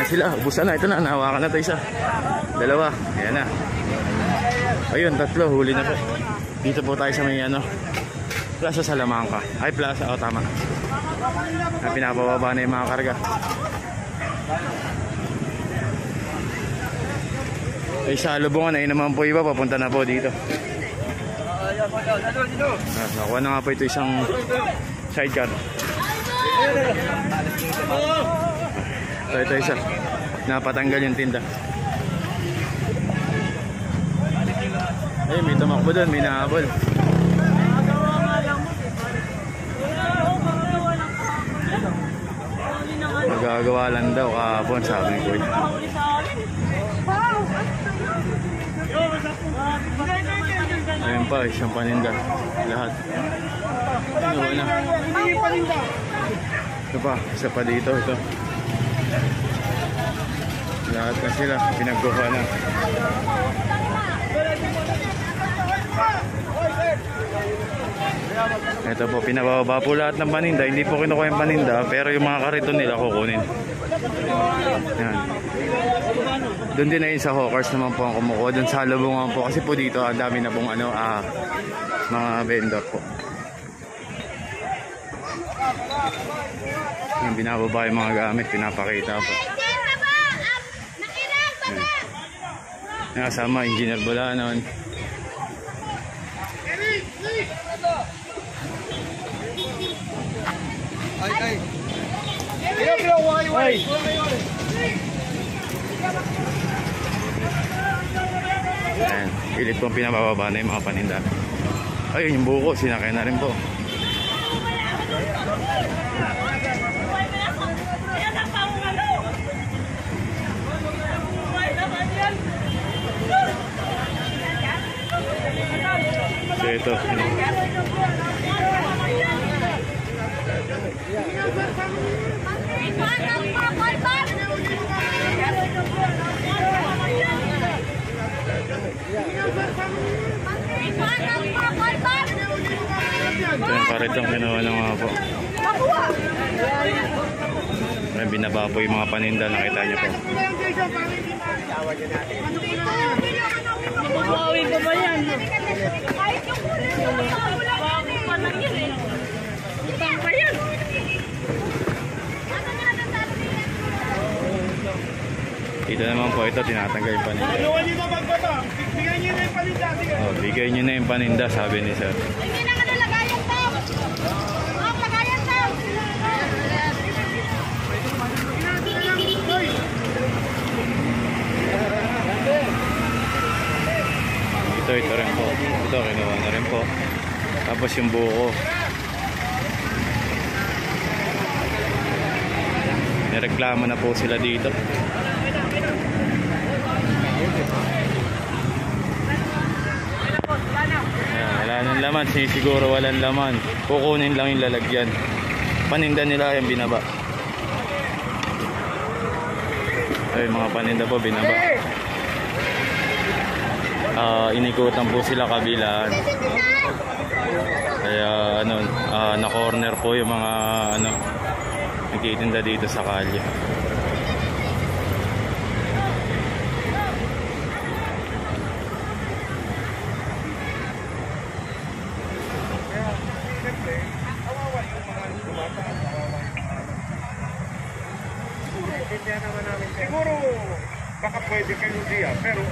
sila. Ubusan na. Ito na. Nahawakan na ito isa. Dalawa. Ayan na. Ayun, tatlo. Huli na po. Dito po tayo sa may ano, Plaza Salamanca. Ay, Plaza. O, tama. Pinapababa na yung mga karga. Ay, sa lubungan na naman po iba. Papunta na po dito. Nakuha na nga po ito isang sidecar. Ito isa. Napatanggal yung tinda. Ay, may tumakbo doon. May nahabol. Magagawa lang daw kahapon, sabi ni Kuya. Ayun pa, isang paninda. Lahat. Ano na? Ito pa, isa pa dito. Ito. Lahat na sila. Pinagkuha na. Ito po, pinababa po lahat ng paninda. Hindi po kinukuha yung paninda, pero yung mga kariton nila kukunin. Yan. Doon din ay sa hawkers naman po ang kumukuha. Doon sa lubungan po. Kasi po dito, ang dami na pong ano, mga vendor po. Yung binababa yung mga gamit, pinapakita po. Nakasama, Engineer Bulanon. Ay. Ayan, pilit pong pinabababa na yung mga paninda. Ayun, yung buko, sinakay na rin po. So ito. Ito yung karitong kinuha ng mga po. Ayan, binaba po yung mga paninda. Nakita niyo po. Mawawin ko ba yan? Kahit yung kulit pa lang yun eh. Ibang pa yan. Dito naman po ito, tinatanggal yung paninda. Bigyan nyo na yung paninda. Oh, bigay nyo na yung paninda, sabi ni sir. Hindi na ka na lagayan to. Lagayan to. Ito rin po. Ito, kinuha na rin po. Tapos yung buko. Nireklamo na po sila dito. Ayan, wala nang laman. Siguro walang laman. Kukunin lang yung lalagyan. Paninda nila yung binaba. Ay, mga paninda po binaba. Inikutan po sila kabilaan. Kaya ano, na corner po yung mga ano, nagtitinda dito sa kalye. Siguro baka pwede kayo diyan, pero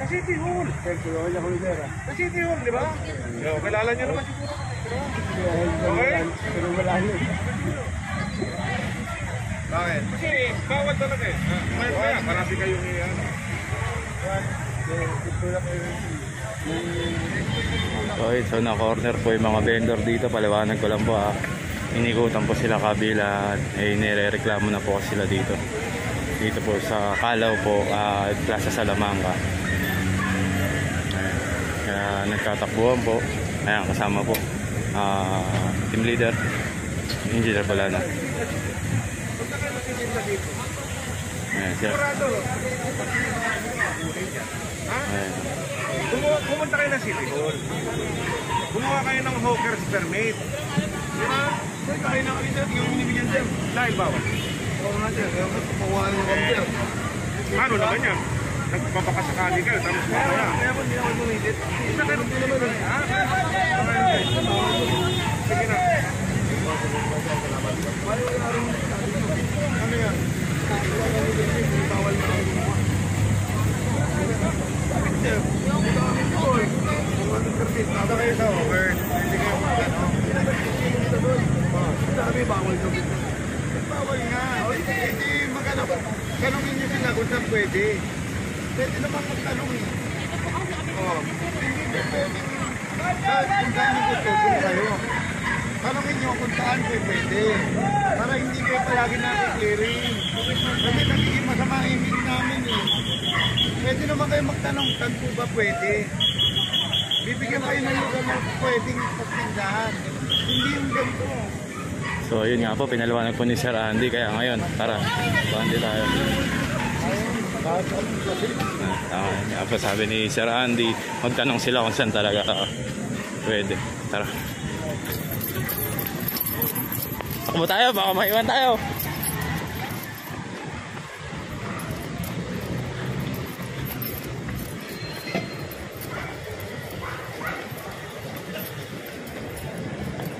sa City Hall. Sa City Hall, di ba? Kilala nyo naman siguro. Okay? Pero malayo. Bakit? Kasi bawal talaga eh. Kaya, marami kayong ano. Okay, so na-corner po yung mga vendor dito. Paliwanag ko lang po inikutan po sila kabila. Nire-reklamo na po sila dito. Dito po sa Calao po, Plaza Salamanca. Kaya nagkatakbuhan po. Ayan, kasama po team leader Engineer Bulanon. Ayan siya. Ayan. Pumunta kayo ng City Hall. Kumuha kayo ng hawker's permit. Diba? Kaya na kami sir, yung binibigyan sir. Dahil bawal. Oo nga sir, pawalan na kami sir. Paano naman yan? Nagpapakasakali kayo, tapos mamaya. Kaya po hindi naman bumidit. Isa kayo hindi naman doon. Sige na. Ano yan? Bawal na kami gumawa. Bakit sir? Yung kami doon. Nasa kayo sa over. Hindi kayo magkano. Sabi bawal ka dito. Bawal nga. Hindi magkano. Tanungin nyo sila kung saan pwede. Pwede naman magtanong eh. Hindi ba pwede. Kung saan nyo gusto kayo. Tanungin nyo kung saan pwede. Para hindi kayo palagi natin-clearing. Kasi nagiging masama ang image namin eh. Pwede naman kayo magtanong saan po ba pwede. Bibigyan kayo ng lugar na pwedeng pagtindahan. Hindi yung ganito. So yun nga po, pinaliwanag po ni Sir Andy. Kaya ngayon, tara, Andy tayo. Kaya po sabi ni Sir Andy, magtanong sila kung saan talaga pwede. Tara. Takbo tayo, baka maiwan tayo.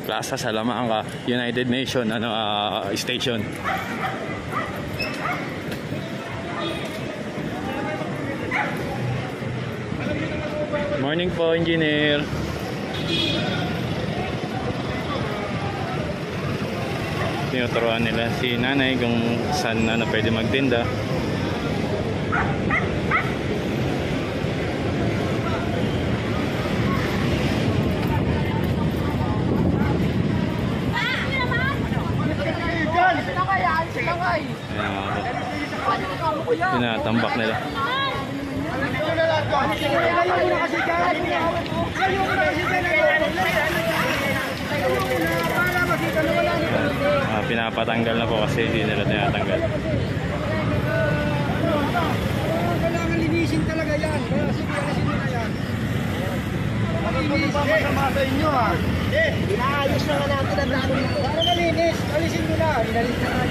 Plaza Salamanca, United Nation station. Morning po, engineer. Tinuturuan nila si nanay kung saan pwede magtinda. Tinatambak nila. Pinapatanggal na po kasi hindi nila tinatanggal. Kailangan linisin talaga yan. Kaya sige, alisin nila yan. Malinis. Masama sa inyo ha. Inaayos na nga natin ang dami nito. Para malinis. Alisin nyo na. Inalis na nga.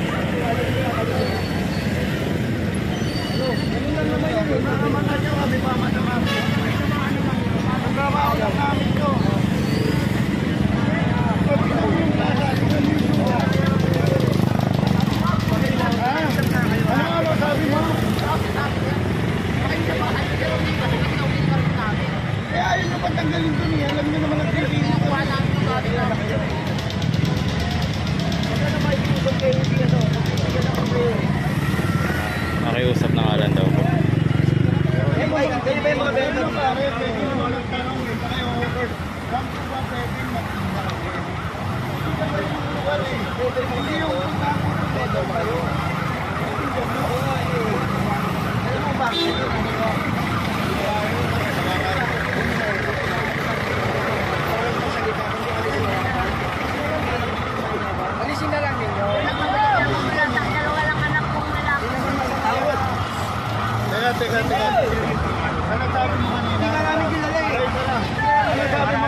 Ganun lang naman yan. Makamata nyo kami pa matama. Ang trabaho lang namin ito. Ano sabi mo? Eh ayaw nyo patanggalin ko niya. Alam nyo naman nagpiliin ko. Nakiusap na nga lang daw po. Kayo ba yung mga benda mo? Pwede nyo walang tanong. Kayo workers. Saan po ba pwede magtinda? Hindi yung pagkakulit kayo. Alam mo ba? Alisin na lang ninyo. Dalawa lang anak kong lalaki. Teka. Ano sabi mo kanina? Hindi ka namin kilala eh. Ano sabi mo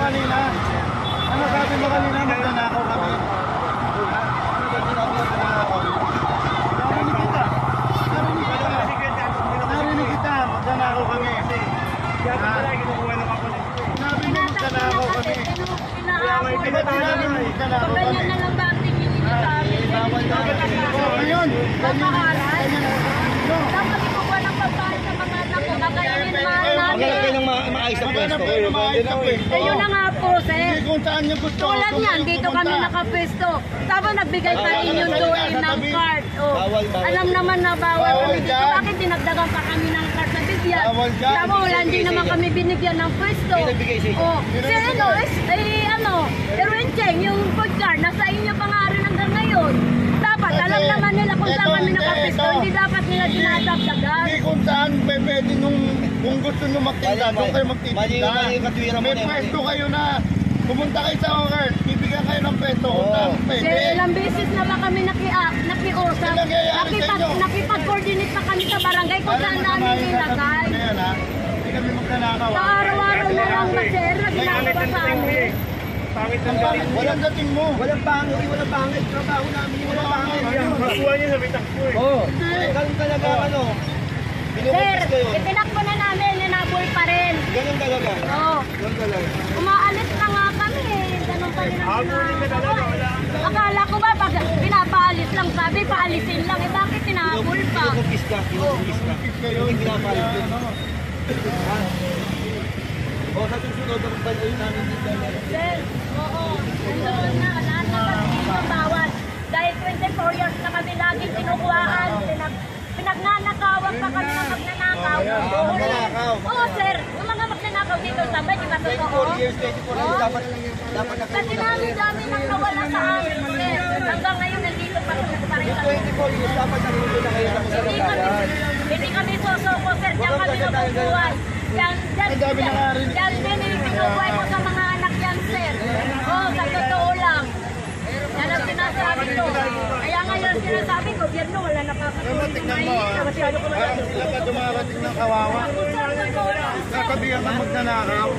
kanina? Magnanakaw kami. Narinig kita, magnanakaw kami. Sabi mo magnanakaw kami. Ganyan na lang ba ang tingin niyo sa amin? Ngayon, Dapat ikukuha ng pagkain sa mga anak ko. Kakainin mahal namin. maayos na pwesto. Yun na nga po, sir. Kung saan nyo gusto. Tulad yan, dito kami nakapwesto. Tapos nagbigay pa rin yung doon ng card. Alam naman na bawal kami dito. Bakit dinagdagan pa kami ng card na bigyan? Tapos wala, hindi naman kami binigyan ng pwesto. Erwin Cheng, yung food card, nasa inyo pa nga rin hanggang ngayon. Dapat, alam naman nila kung saan kami nakapwesto. Hindi dapat nila dinadagdagan. Hindi kung saan pwede kung gusto nyo magtinda, doon kayo magtitinda. May pwesto kayo na. Pumunta kayo sa Ongers, bibigyan kayo ng pwesto kung saan pwede. Sir, ilang beses na ba kami nakiusap? Nakipag-coordinate pa kami sa barangay kung saan namin nilagay. Hindi kami magnanakaw. Sa araw-araw na lang ba, sir, na ginagawa sa amin? pangit ng dating mo. Walang dating mo. Walang pangit, walang pangit. Trabaho namin, walang pangit. Makuha niya sa bitakbo eh. Oo. Ganun talaga ano. Sir, itinakbo na namin, ninabol pa rin. Ganun talaga. Oo. Ganun talaga. Umaalis na nga kami eh. Ganun pa rin ang ginagawa. Akala ko ba pag pinapaalis lang sabi, paalisin lang. Eh bakit tinahabol pa? Kinukupis ka. Yung pinapalit yun. O sa susunod, ang balayin namin dito. Sir, oo. Nandoon na, lahat na kami dito bawat. Dahil 24 years na kami laging kinukuhaan. Pinagnanakawan pa kami ng magnanakaw. Oo, sir. Yung mga magnanakaw dito sa ba't yung matotoo? 24 years dapat na Kasi dami nang nawala sa amin, sir. Hanggang ngayon, nandito pa pa rin kami. 24 years dapat nandito na kayo sa Hindi kami sosoko, sir. Diyan kami nabubuhay. Diyan din yung pinubuhay ko sa mga anak yan, sir. Oo, sa totoo lang. Yan ang sinasabi ko. Kaya ngayon sinasabi ko, gobyerno, wala nakakatulong ng mahirap. Masyado ko wala. Sila pa dumarating ng kawawa. Kakabihan ng magnanakaw.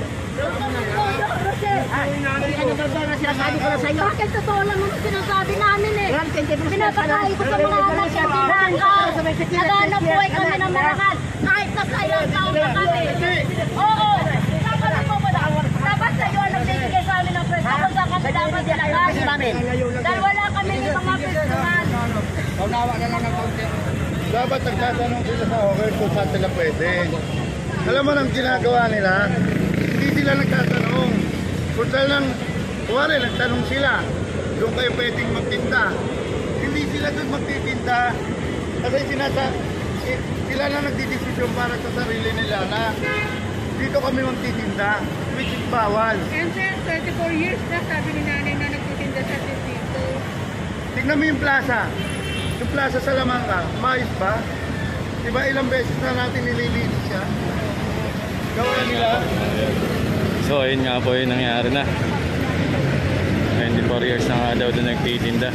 Bakit totoo lang ang sinasabi namin eh? Pinapakain ko sa mga anak sa tinakaw. Naghanap buhay kami ng marangal. Kahit nasa ilang taon na kami. Oo. Dapat sa'yo ang nagbibigay sa amin ng pwesto kung saan kami dapat ilagay. Dahil wala kami ng mga pwestuhan. Dapat nagtatanong sila sa okay kung saan sila pwede. Alam mo nang ginagawa nila, hindi sila nagtatanong. Kung saan lang, kuwari nagtanong sila, doon kayo pwedeng magtinda. Hindi sila doon magtitinda. Kasi sila na nagdidesisyon para sa sarili nila na dito kami magtitinda, which is bawal. And sir, 34 years na sabi ni nanay na nagtitinda sa dito. Tignan mo yung plaza. Yung plaza sa Lamanga, maayos ba? Diba ilang beses na natin nililinis siya? Gawa nila. So ayun nga po yung nangyari na. 24 years na nga daw doon nagtitinda.